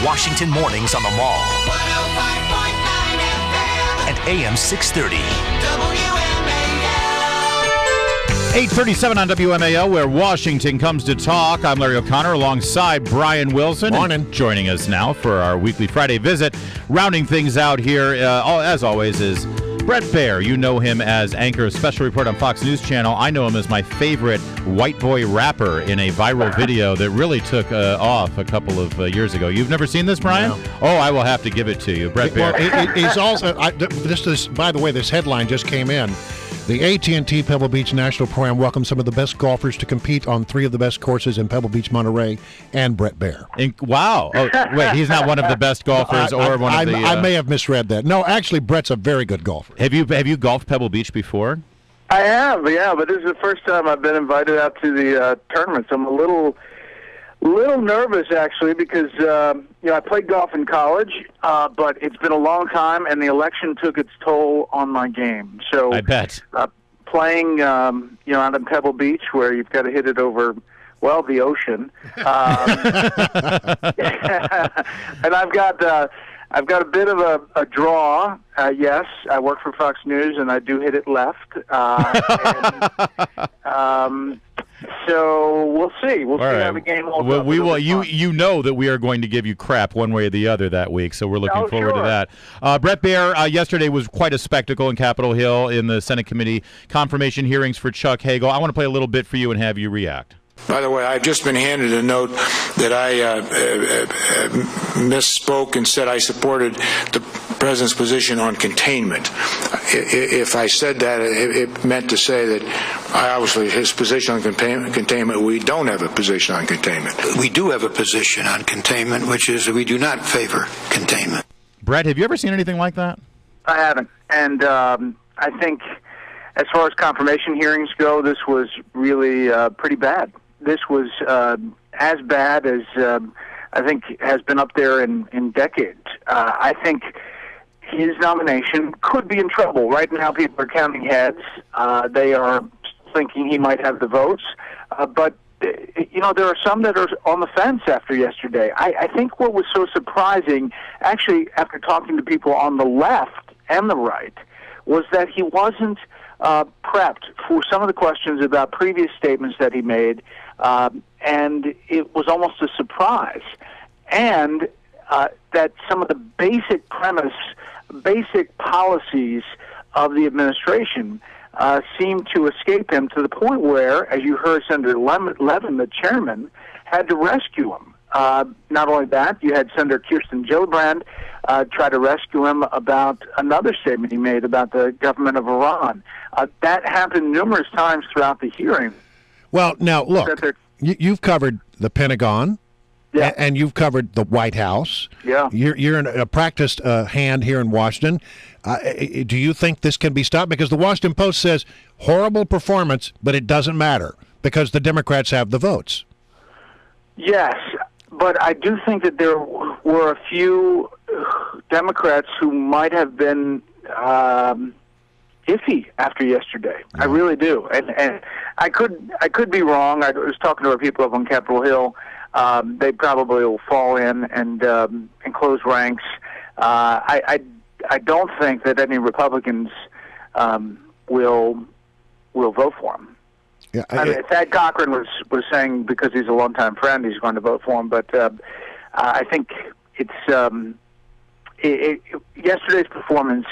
Washington mornings on the Mall. 105.9 FM. And AM 630. WMAL. 8:37 on WMAL, where Washington comes to talk. I'm Larry O'Connor alongside Brian Wilson. Morning. Joining us now for our weekly Friday visit. Rounding things out here, as always, is Bret Baier. You know him as anchor of Special Report on Fox News Channel. I know him as my favorite white boy rapper in a viral video that really took off a couple of years ago. You've never seen this, Brian? No. Oh, I will have to give it to you. Bret Baier. Well, he's also, by the way, this headline just came in. The AT&T Pebble Beach National Program welcomes some of the best golfers to compete on 3 of the best courses in Pebble Beach, Monterey, and Bret Baier. Wow. Oh, wait, he's not one of the best golfers or one of the... I may have misread that. No, actually, Bret's a very good golfer. Have you golfed Pebble Beach before? I have, yeah, but this is the first time I've been invited out to the tournament, so I'm a little nervous, actually, because I played golf in college, but it's been a long time, and the election took its toll on my game. So I bet. Playing, out in Pebble Beach, where you've got to hit it over, well, the ocean, and I've got a bit of a draw. Yes, I work for Fox News, and I do hit it left. So we'll see. We'll see how the game holds up. We will. You know that we are going to give you crap one way or the other that week, so we're looking forward to that. Bret Baier, yesterday was quite a spectacle in Capitol Hill in the Senate committee confirmation hearings for Chuck Hagel. I want to play a little bit for you and have you react. By the way, I've just been handed a note that I misspoke and said I supported the president's position on containment. If I said that, it meant to say that obviously his position on containment, we don't have a position on containment. We do have a position on containment, which is we do not favor containment. Brett, have you ever seen anything like that? I haven't. And I think as far as confirmation hearings go, this was really pretty bad. This was as bad as I think has been up there in decades. I think his nomination could be in trouble. Right now, people are counting heads. They are thinking he might have the votes. But, there are some that are on the fence after yesterday. I think what was so surprising, actually, after talking to people on the left and the right, was that he wasn't prepped for some of the questions about previous statements that he made, and it was almost a surprise. And that some of the basic policies of the administration seemed to escape him to the point where, as you heard Senator Levin, the chairman, had to rescue him. Not only that, you had Senator Kirsten Gillibrand try to rescue him about another statement he made about the government of Iran. That happened numerous times throughout the hearing. Well, now, look, you've covered the Pentagon, and you've covered the White House. Yeah. You're a practiced hand here in Washington. Do you think this can be stopped? Because the Washington Post says, horrible performance, but it doesn't matter because the Democrats have the votes. Yes, but I do think that there were a few Democrats who might have been iffy after yesterday. I really do, and I could be wrong. I was talking to our people up on Capitol Hill. They probably will fall in and close ranks. I don't think that any Republicans will vote for him. Yeah, Thad Cochran was saying because he's a longtime friend he's going to vote for him, but I think it's yesterday's performance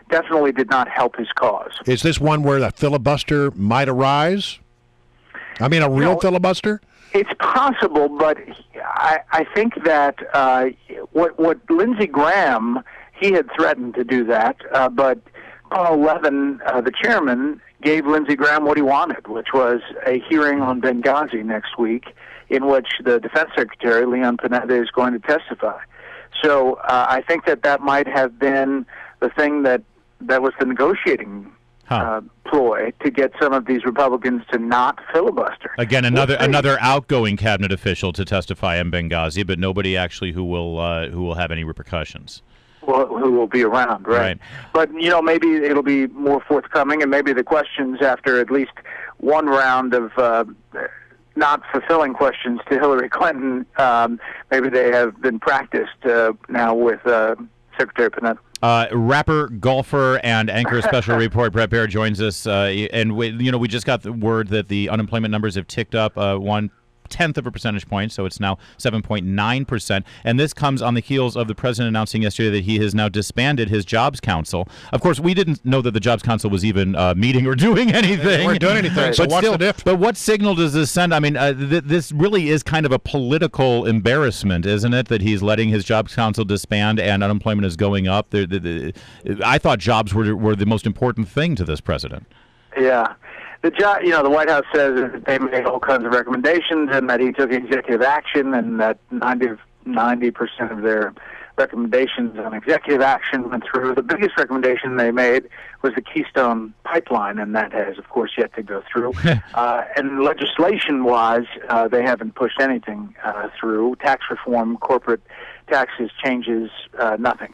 definitely did not help his cause. Is this one where the filibuster might arise? I mean, a real filibuster? It's possible, but I think that what Lindsey Graham, he had threatened to do that, but Paul Levin, the chairman, gave Lindsey Graham what he wanted, which was a hearing on Benghazi next week in which the Defense Secretary, Leon Panetta, is going to testify. So I think that might have been the thing that was the negotiating ploy to get some of these Republicans to not filibuster. Again, another outgoing cabinet official to testify in Benghazi, but nobody actually who will have any repercussions. Well, who will be around, right? But maybe it'll be more forthcoming, and maybe the questions after at least one round of not fulfilling questions to Hillary Clinton. Maybe they have been practiced now with Secretary Panetta. Rapper, golfer, and anchor special report Bret Baier joins us, and we just got the word that the unemployment numbers have ticked up 1/10 of a percentage point, so it's now 7.9%. And this comes on the heels of the president announcing yesterday that he has now disbanded his Jobs Council. Of course, we didn't know that the Jobs Council was even meeting or doing anything. They weren't doing anything, so what's the difference? But what signal does this send? I mean, this really is kind of a political embarrassment, isn't it, that he's letting his Jobs Council disband and unemployment is going up? I thought jobs were the most important thing to this president. Yeah. The White House says that they made all kinds of recommendations and that he took executive action and that 90% of their recommendations on executive action went through. The biggest recommendation they made was the Keystone Pipeline, and that has, of course, yet to go through. And legislation-wise, they haven't pushed anything through. Tax reform, corporate taxes, changes, nothing.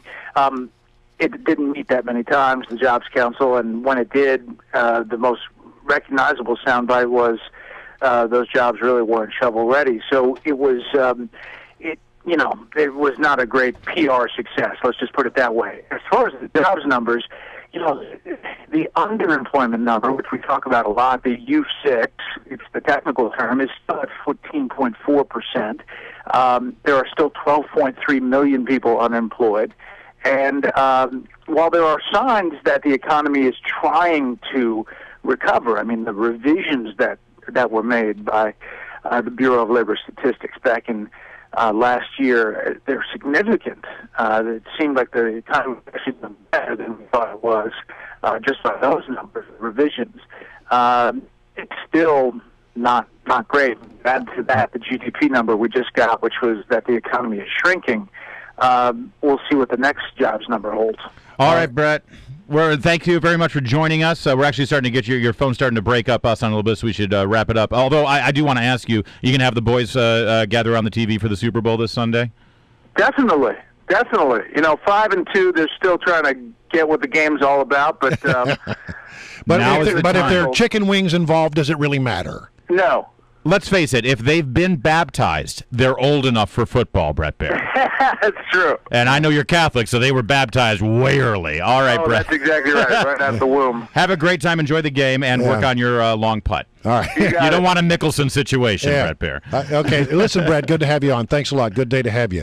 It didn't meet that many times, the Jobs Council, and when it did, the most recognizable soundbite was those jobs really weren't shovel-ready. So it was, it was not a great PR success. Let's just put it that way. As far as the jobs numbers, the underemployment number, which we talk about a lot, the U6, it's the technical term, is still at 14.4%. There are still 12.3 million people unemployed. And while there are signs that the economy is trying to recover, I mean, the revisions that were made by the Bureau of Labor Statistics back in last year, they're significant. It seemed like the economy was actually been better than we thought it was, just by those numbers, revisions. It's still not great. Add to that the GDP number we just got, which was that the economy is shrinking. We'll see what the next jobs number holds. All right, Bret. Thank you very much for joining us. We're actually starting to get your phone starting to break up us on a little bit, so we should wrap it up. Although I do want to ask you, you can have the boys gather around the TV for the Super Bowl this Sunday? Definitely. 5-2, they're still trying to get what the game's all about. But if there are chicken wings involved, does it really matter? No. Let's face it, if they've been baptized, they're old enough for football, Bret Baier. That's true. And I know you're Catholic, so they were baptized way early. All right, Bret. That's exactly right, right out the womb. Have a great time, enjoy the game, and work on your long putt. All right. You don't want a Mickelson situation, Bret Baier. Okay, listen, Bret, good to have you on. Thanks a lot. Good day to have you.